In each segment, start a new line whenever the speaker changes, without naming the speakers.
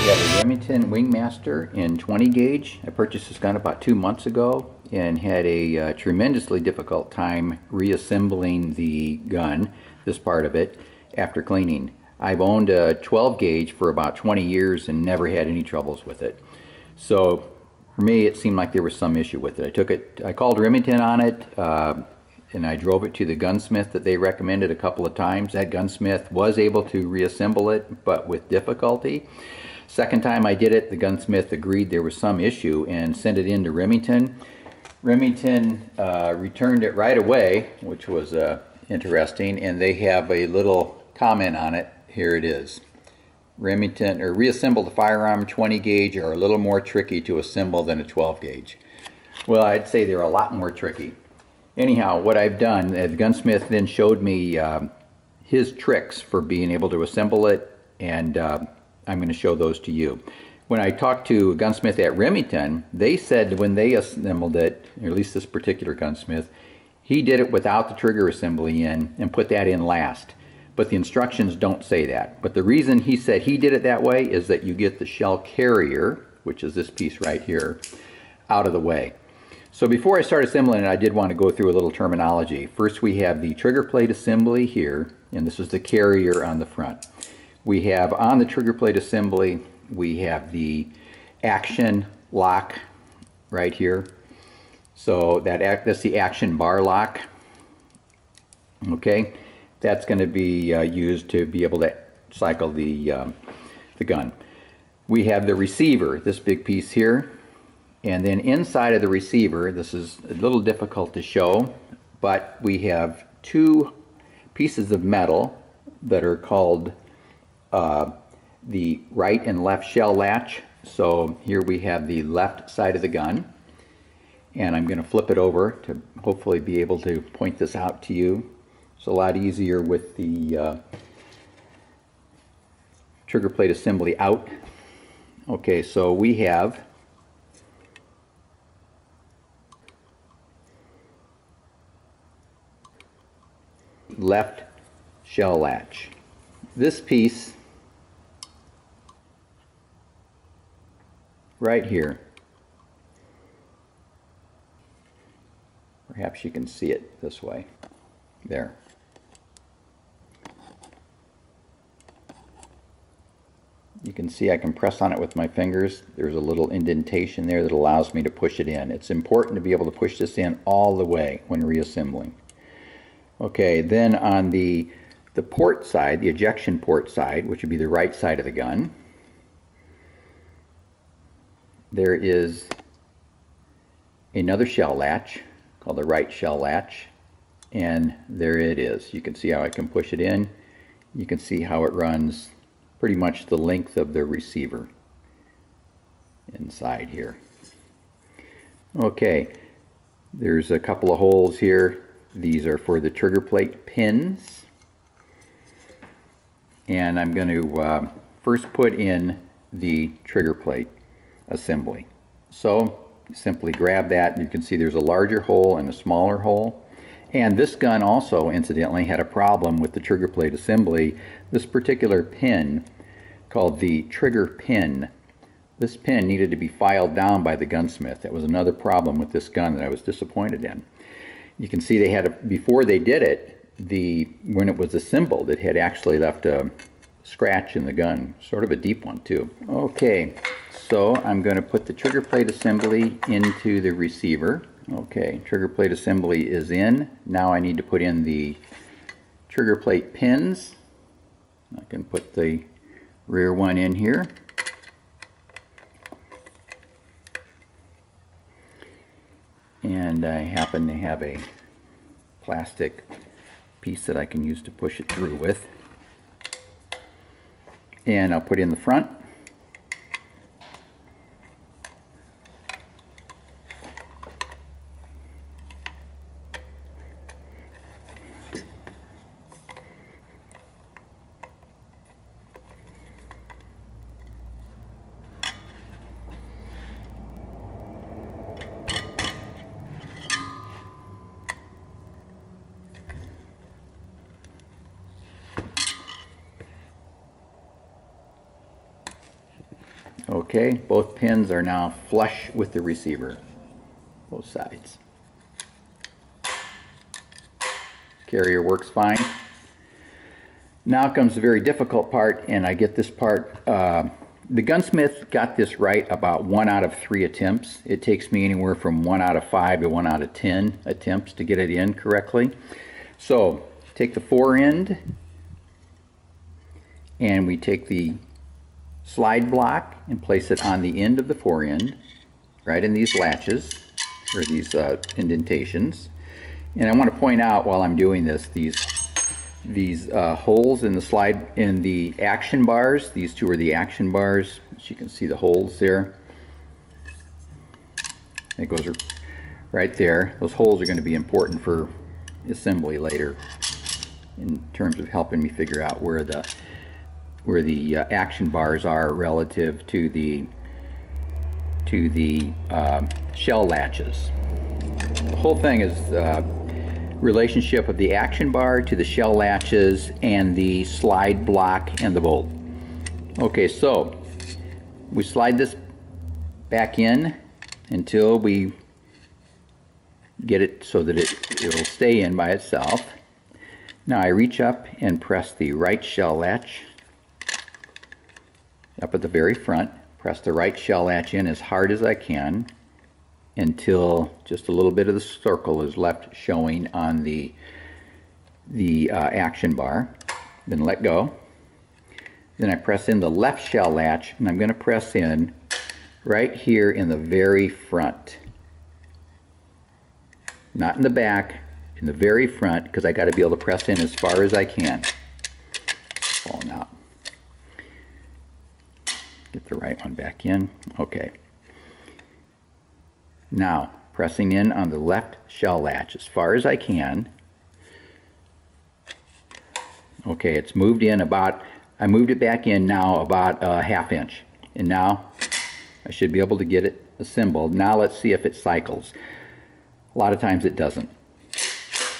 We have a Remington Wingmaster in 20 gauge. I purchased this gun about 2 months ago and had a tremendously difficult time reassembling the gun, this part of it, after cleaning. I've owned a 12 gauge for about 20 years and never had any troubles with it. So for me, it seemed like there was some issue with it. I called Remington on it, and I drove it to the gunsmith that they recommended a couple of times. That gunsmith was able to reassemble it, but with difficulty. Second time I did it, the gunsmith agreed there was some issue and sent it in to Remington. Remington returned it right away, which was interesting, and they have a little comment on it. Here it is. Remington, or reassemble the firearm 20 gauge are a little more tricky to assemble than a 12 gauge. Well, I'd say they're a lot more tricky. Anyhow, what I've done, the gunsmith then showed me his tricks for being able to assemble it, and I'm going to show those to you. When I talked to a gunsmith at Remington, they said when they assembled it, or at least this particular gunsmith, he did it without the trigger assembly in and put that in last. But the instructions don't say that. But the reason he said he did it that way is that you get the shell carrier, which is this piece right here, out of the way. So before I start assembling it, I did want to go through a little terminology. First, we have the trigger plate assembly here, and this is the carrier on the front. We have on the trigger plate assembly, we have the action lock right here. So that's the action bar lock. Okay. That's going to be used to be able to cycle the gun. We have the receiver, this big piece here, and then inside of the receiver, this is a little difficult to show, but we have two pieces of metal that are called the right and left shell latch. So here we have the left side of the gun, and I'm going to flip it over to hopefully be able to point this out to you. It's a lot easier with the trigger plate assembly out. Okay, so we have left shell latch. This piece right here, perhaps you can see it this way, there. You can see I can press on it with my fingers. There's a little indentation there that allows me to push it in. It's important to be able to push this in all the way when reassembling. Okay, then on the port side, the ejection port side, which would be the right side of the gun, there is another shell latch called the right shell latch, and there it is. You can see how I can push it in. You can see how it runs pretty much the length of the receiver inside here. Okay, there's a couple of holes here. These are for the trigger plate pins, and I'm going to first put in the trigger plate assembly. So simply grab that. You can see there's a larger hole and a smaller hole. And this gun also, incidentally, had a problem with the trigger plate assembly. This particular pin, called the trigger pin, this pin needed to be filed down by the gunsmith. That was another problem with this gun that I was disappointed in. You can see they had, before they did it, when it was assembled, it had actually left a scratch in the gun, sort of a deep one too. Okay, so I'm going to put the trigger plate assembly into the receiver. Okay, trigger plate assembly is in. Now I need to put in the trigger plate pins. I can put the rear one in here. And I happen to have a plastic piece that I can use to push it through with. And I'll put in the front. Okay, both pins are now flush with the receiver, both sides. Carrier works fine. Now comes the very difficult part, and I get this part. The gunsmith got this right about 1 out of 3 attempts. It takes me anywhere from 1 out of 5 to 1 out of 10 attempts to get it in correctly. So take the fore end, and we take the slide block and place it on the end of the fore end, right in these latches, or these indentations. And I want to point out while I'm doing this, these holes in the slide, in the action bars. These two are the action bars. As you can see, the holes there. It goes right there. Those holes are going to be important for assembly later in terms of helping me figure out where the action bars are relative to the shell latches. The whole thing is relationship of the action bar to the shell latches and the slide block and the bolt. Okay, so we slide this back in until we get it so that it'll stay in by itself. Now I reach up and press the right shell latch up at the very front. Press the right shell latch in as hard as I can until just a little bit of the circle is left showing on the action bar. Then let go. Then I press in the left shell latch, and I'm going to press in right here in the very front. Not in the back, in the very front, because I got to be able to press in as far as I can. Falling out. Get the right one back in. Okay. Now, pressing in on the left shell latch as far as I can. Okay, it's moved in about, I moved it back in now about a ½ inch. And now I should be able to get it assembled. Now let's see if it cycles. A lot of times it doesn't.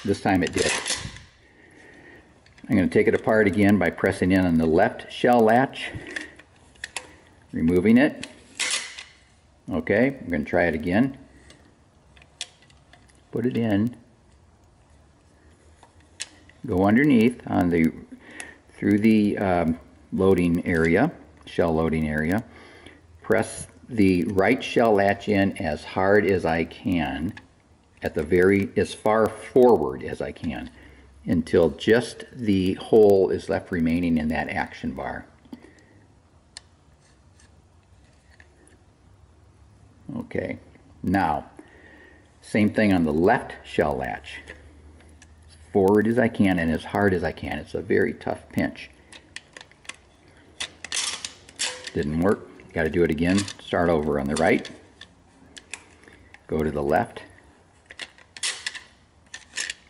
This time it did. I'm going to take it apart again by pressing in on the left shell latch, removing it. Okay, I'm going to try it again. Put it in. Go underneath on the through the loading area, shell loading area. Press the right shell latch in as hard as I can, at the as far forward as I can, until just the hole is left remaining in that action bar. Okay, now same thing on the left shell latch. As forward as I can and as hard as I can. It's a very tough pinch. Didn't work. Got to do it again. Start over on the right. Go to the left.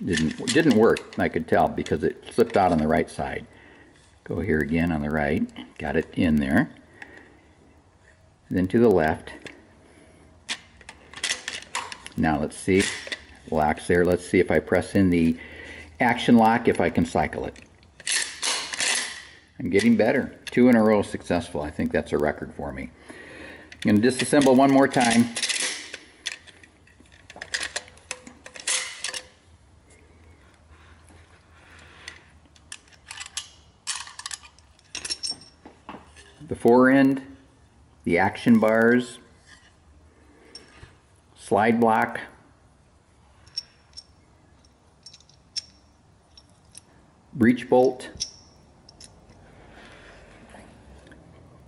Didn't work, I could tell, because it slipped out on the right side. Go here again on the right. Got it in there. Then to the left. Now let's see, lock's there. Let's see if I press in the action lock, if I can cycle it. I'm getting better. 2 in a row successful. I think that's a record for me. I'm going to disassemble one more time. The fore end, the action bars, slide block, breech bolt,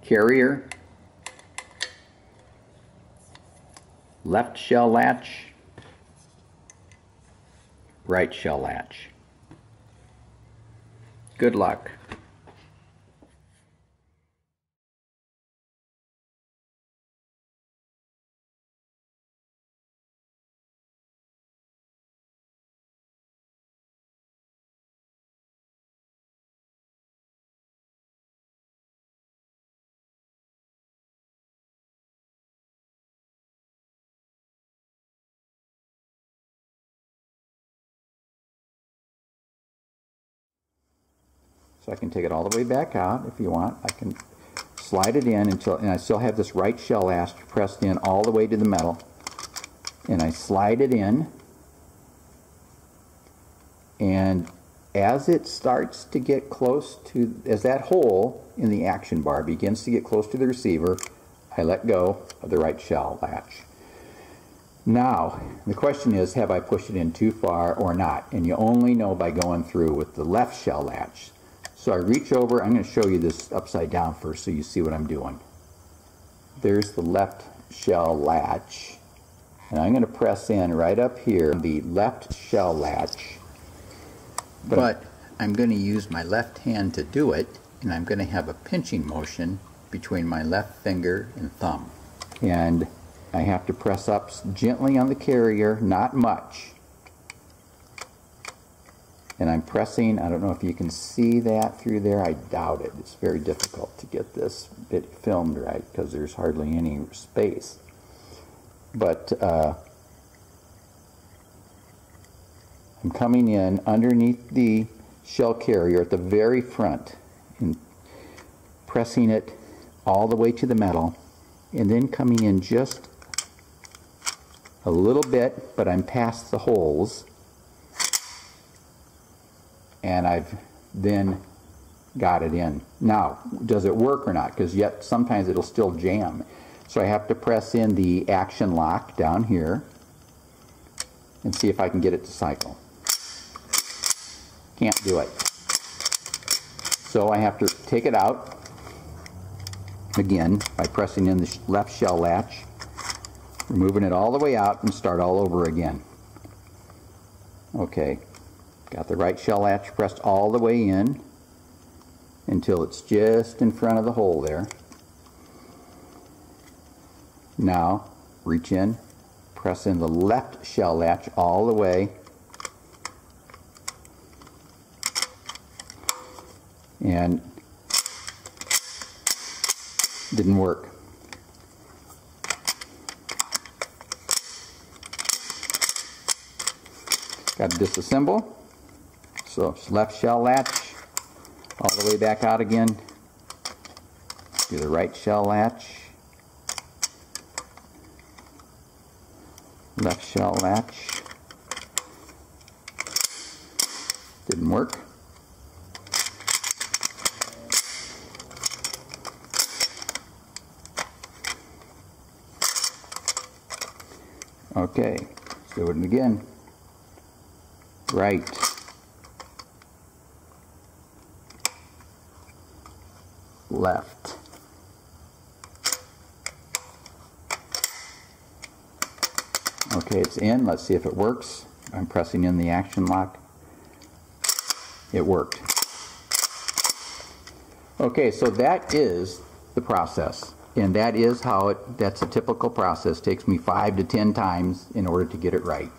carrier, left shell latch, right shell latch. Good luck. So I can take it all the way back out if you want. I can slide it in until, and I still have this right shell latch pressed in all the way to the metal, and I slide it in, and as it starts to get close to, as that hole in the action bar begins to get close to the receiver, I let go of the right shell latch. Now, the question is, have I pushed it in too far or not? And you only know by going through with the left shell latch. So I reach over, I'm going to show you this upside down first so you see what I'm doing. There's the left shell latch, and I'm going to press in right up here the left shell latch. But I'm going to use my left hand to do it, and I'm going to have a pinching motion between my left finger and thumb. And I have to press up gently on the carrier, not much. And I'm pressing, I don't know if you can see that through there, I doubt it. It's very difficult to get this bit filmed right because there's hardly any space. But I'm coming in underneath the shell carrier at the very front and pressing it all the way to the metal, and then coming in just a little bit, but I'm past the holes, and I've then got it in. Now, does it work or not? Because yet sometimes it'll still jam. So I have to press in the action lock down here and see if I can get it to cycle. Can't do it. So I have to take it out again by pressing in the left shell latch, removing it all the way out, and start all over again. Okay, got the right shell latch pressed all the way in until it's just in front of the hole there. Now reach in, press in the left shell latch all the way, and didn't work. Got to disassemble. So left shell latch all the way back out again. Do the right shell latch. Left shell latch. Didn't work. Okay, let's do it again. Right. Left. Okay, it's in. Let's see if it works. I'm pressing in the action lock. It worked. Okay, so that is the process. And that is how that's a typical process. It takes me 5 to 10 times in order to get it right.